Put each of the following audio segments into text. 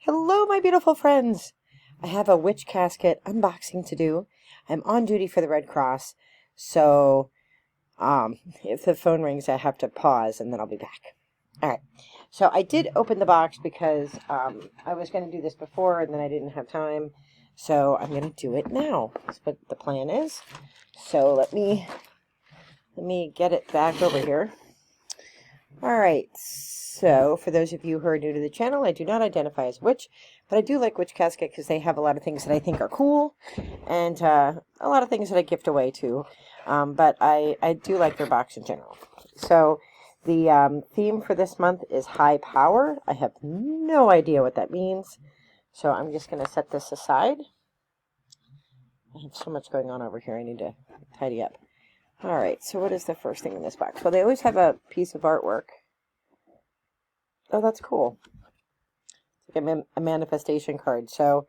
Hello, my beautiful friends. I have a witch casket unboxing to do. I'm on duty for the Red Cross, so if the phone rings, I have to pause, and then I'll be back. All right. So I did open the box because I was going to do this before, and then I didn't have time. So I'm going to do it now. That's what the plan is. So let me get it back over here. All right, so for those of you who are new to the channel, I do not identify as witch, but I do like Witch Casket because they have a lot of things that I think are cool, and a lot of things that I gift away too, but I do like their box in general. So the theme for this month is high power. I have no idea what that means, so I'm just going to set this aside. I have so much going on over here, I need to tidy up. All right, so what is the first thing in this box? Well, they always have a piece of artwork. Oh, that's cool. It's like a manifestation card. So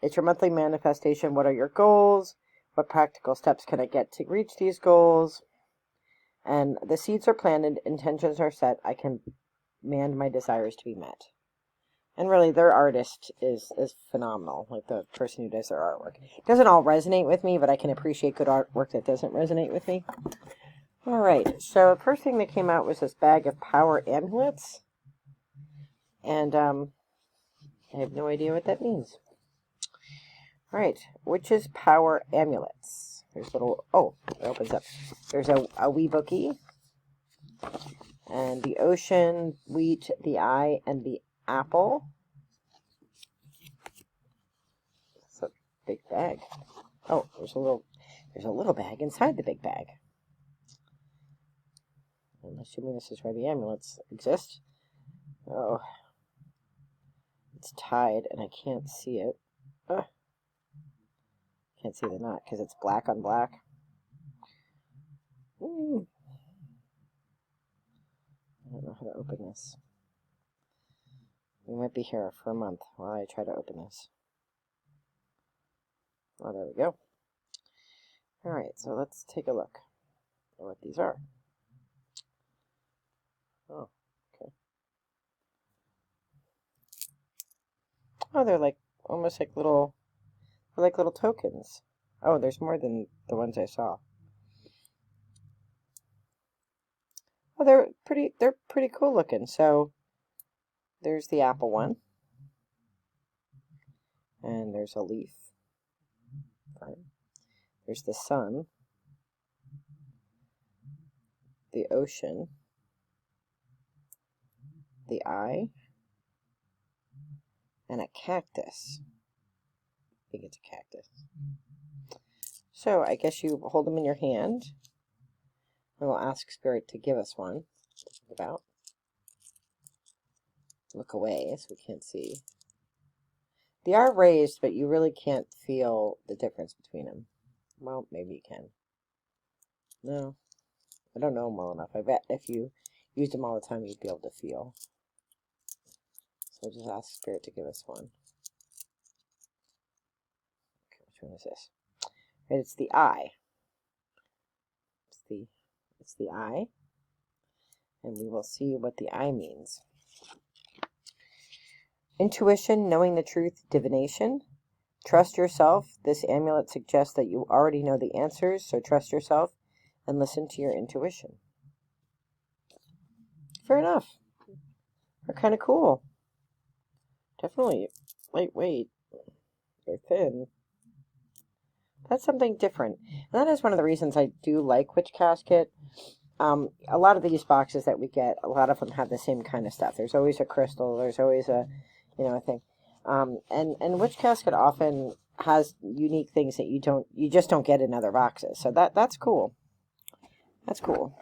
it's your monthly manifestation. What are your goals? What practical steps can I get to reach these goals? And the seeds are planted, intentions are set. I can command my desires to be met. And really, their artist is phenomenal, like the person who does their artwork. It doesn't all resonate with me, but I can appreciate good artwork that doesn't resonate with me. All right, so the first thing that came out was this bag of power amulets. And I have no idea what that means. All right, witches power amulets. There's little, oh, it opens up. There's a wee bookie. And the ocean, wheat, the eye, and the apple. It's a big bag. Oh, there's a little bag inside the big bag. I'm assuming this is where the amulets exist. Oh, it's tied and I can't see it. Can't see the knot because it's black on black. I don't know how to open this. We might be here for a month while I try to open this. Oh, there we go. Alright, so let's take a look at what these are. Oh, okay. Oh, they're like, almost like little, they're like little tokens. Oh, there's more than the ones I saw. Oh, they're pretty cool looking. So, there's the apple one. And there's a leaf. There's the sun. The ocean. The eye. And a cactus. I think it's a cactus. So, I guess you hold them in your hand. And we'll ask Spirit to give us one to think about. Look away so we can't see. They are raised, but you really can't feel the difference between them. Well, maybe you can. No, I don't know them well enough. I bet if you used them all the time, you'd be able to feel. So we'll just ask Spirit to give us one. Okay, which one is this? Right, it's the eye. It's the eye. And we will see what the eye means. Intuition, knowing the truth, divination. Trust yourself. This amulet suggests that you already know the answers, so trust yourself and listen to your intuition. Fair enough. They're kind of cool. Definitely lightweight. They're thin. That's something different. And that is one of the reasons I do like Witch Casket. A lot of these boxes that we get, a lot of them have the same kind of stuff. There's always a crystal. There's always a, a thing. And Witch Casket often has unique things that you just don't get in other boxes. So that's cool. That's cool.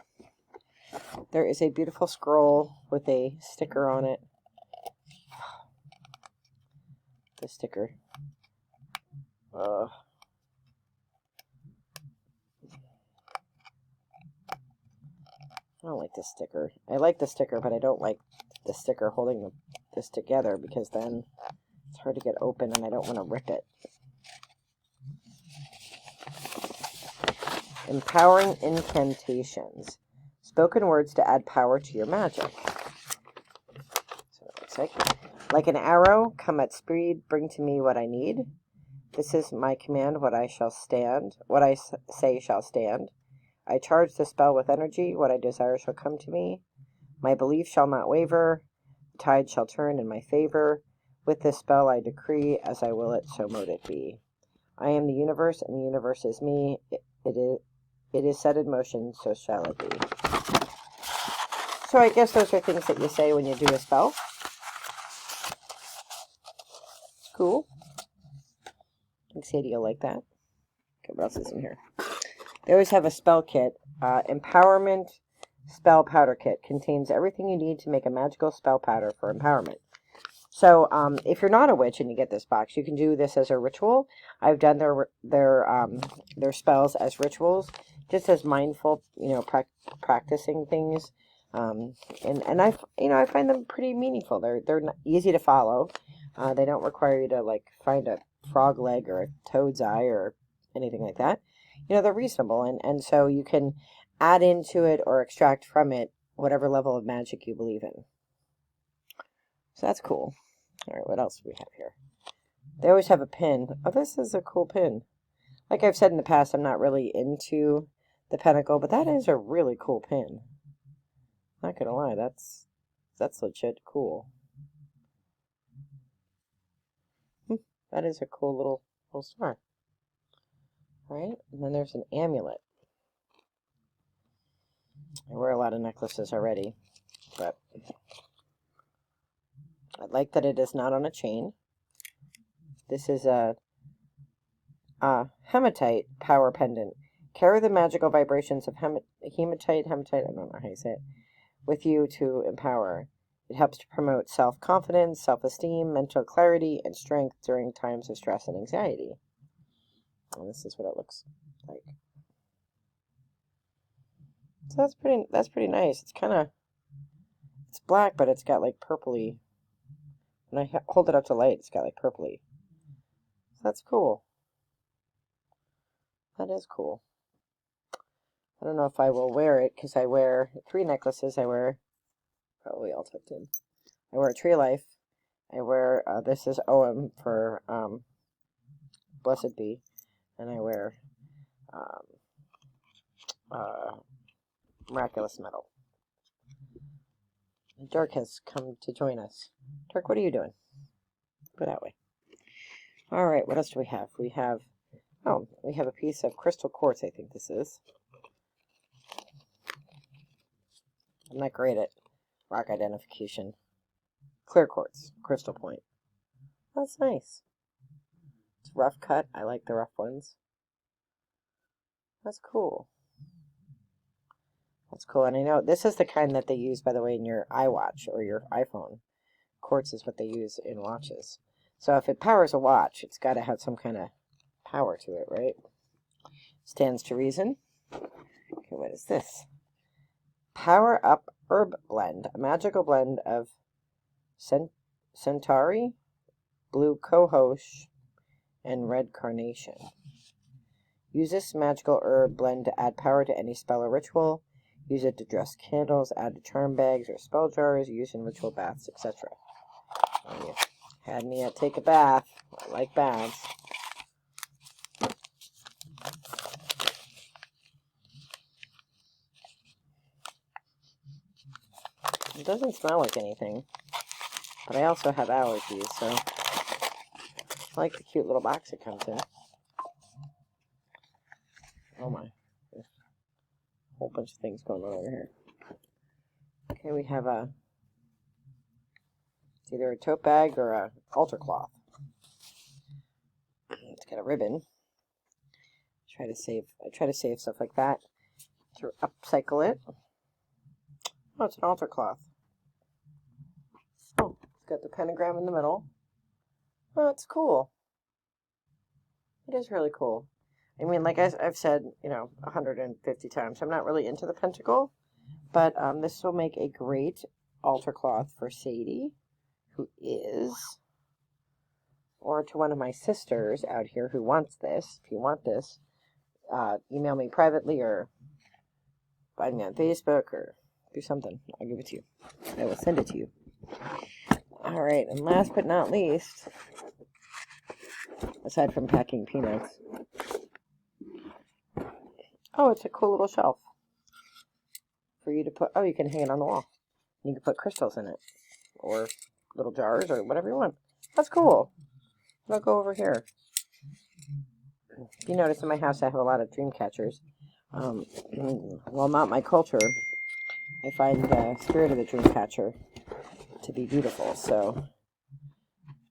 There is a beautiful scroll with a sticker on it. The sticker. I don't like this sticker. I like the sticker, but I don't like the sticker holding this together because then it's hard to get open and I don't want to rip it. Empowering incantations. Spoken words to add power to your magic. So it looks like. Like an arrow, come at speed, bring to me what I need. This is my command, what I shall stand, what I say shall stand. I charge the spell with energy, what I desire shall come to me. My belief shall not waver, the tide shall turn in my favor. With this spell I decree, as I will it, so mote it be. I am the universe, and the universe is me. It is set in motion, so shall it be. So I guess those are things that you say when you do a spell. It's cool. I think Sadie will like that. Okay, what else is in here? They always have a spell kit. Empowerment Spell Powder Kit contains everything you need to make a magical spell powder for empowerment. So if you're not a witch and you get this box, you can do this as a ritual. I've done their spells as rituals, just as mindful, practicing things. And I find them pretty meaningful. They're easy to follow. They don't require you to like find a frog leg or a toad's eye or anything like that. They're reasonable, and so you can add into it or extract from it whatever level of magic you believe in. So that's cool. All right, what else do we have here? They always have a pin. Oh, this is a cool pin. Like I've said in the past, I'm not really into the pentacle, but that is a really cool pin. Not gonna lie, that's legit cool. That is a cool little star. All right, and then there's an amulet. I wear a lot of necklaces already, but I like that it is not on a chain. This is a hematite power pendant. Carry the magical vibrations of hematite, I don't know how you say it, with you to empower. It helps to promote self-confidence, self-esteem, mental clarity, and strength during times of stress and anxiety. And this is what it looks like. So that's pretty nice. It's black, but it's got like purpley. When I hold it up to light, it's got like purpley. So that's cool. That is cool. I don't know if I will wear it because I wear 3 necklaces. I wear, probably all tucked in. I wear a Tree of Life. I wear, this is OM for Blessed Be. And I wear Miraculous Metal. Dirk has come to join us. Dirk, what are you doing? Go that way. All right, what else do we have? We have a piece of crystal quartz, I think this is. I'm not great at rock identification. Clear quartz, crystal point. That's nice. It's rough cut. I like the rough ones. That's cool. That's cool. And I know this is the kind that they use, by the way, in your iWatch or your iPhone. Quartz is what they use in watches. So if it powers a watch, it's got to have some kind of power to it, right? Stands to reason. Okay, what is this? Power Up Herb Blend, a magical blend of Centauri, Blue Cohosh, and Red Carnation. Use this magical herb blend to add power to any spell or ritual. Use it to dress candles, add to charm bags or spell jars, use in ritual baths, etc. You had me at take a bath. I like baths. It doesn't smell like anything, but I also have allergies, so I like the cute little box it comes in. Oh my. There's a whole bunch of things going on over here. Okay, we have it's either a tote bag or a altar cloth. It's got a ribbon. I try to save stuff like that to upcycle it. Oh, it's an altar cloth. Oh, it's got the pentagram in the middle. Oh, it's cool. It is really cool. I mean, like I've said, 150 times, I'm not really into the pentacle, but this will make a great altar cloth for Sadie, who is, or to one of my sisters out here who wants this. If you want this, email me privately or find me on Facebook or do something. I'll give it to you. I will send it to you. All right, and last but not least, aside from packing peanuts, oh, it's a cool little shelf for you to put, oh, you can hang it on the wall. You can put crystals in it, or little jars, or whatever you want. That's cool. I'll go over here. If you notice, in my house, I have a lot of dream catchers. While not my culture, I find the spirit of the dream catcher to be beautiful. So,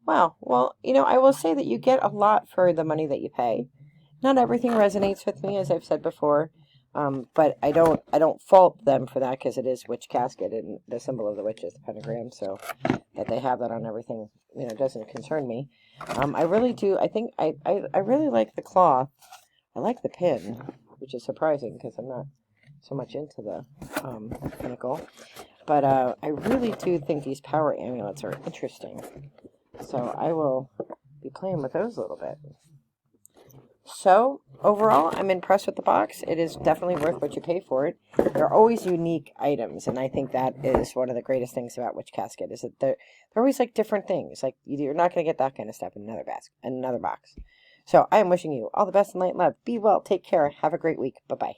wow. Well, I will say that you get a lot for the money that you pay. Not everything resonates with me, as I've said before, but I don't fault them for that, because it is witch casket, and the symbol of the witch is the pentagram. So that they have that on everything, doesn't concern me. I really do. I think I really like the cloth. I like the pin, which is surprising because I'm not so much into the pinnacle. But I really do think these power amulets are interesting. So I will be playing with those a little bit. So, overall, I'm impressed with the box. It is definitely worth what you pay for it. They're always unique items, and I think that is one of the greatest things about Witch Casket, is that they're always like different things. Like, you're not going to get that kind of stuff in another box. So, I am wishing you all the best in light and love. Be well, take care, have a great week. Bye-bye.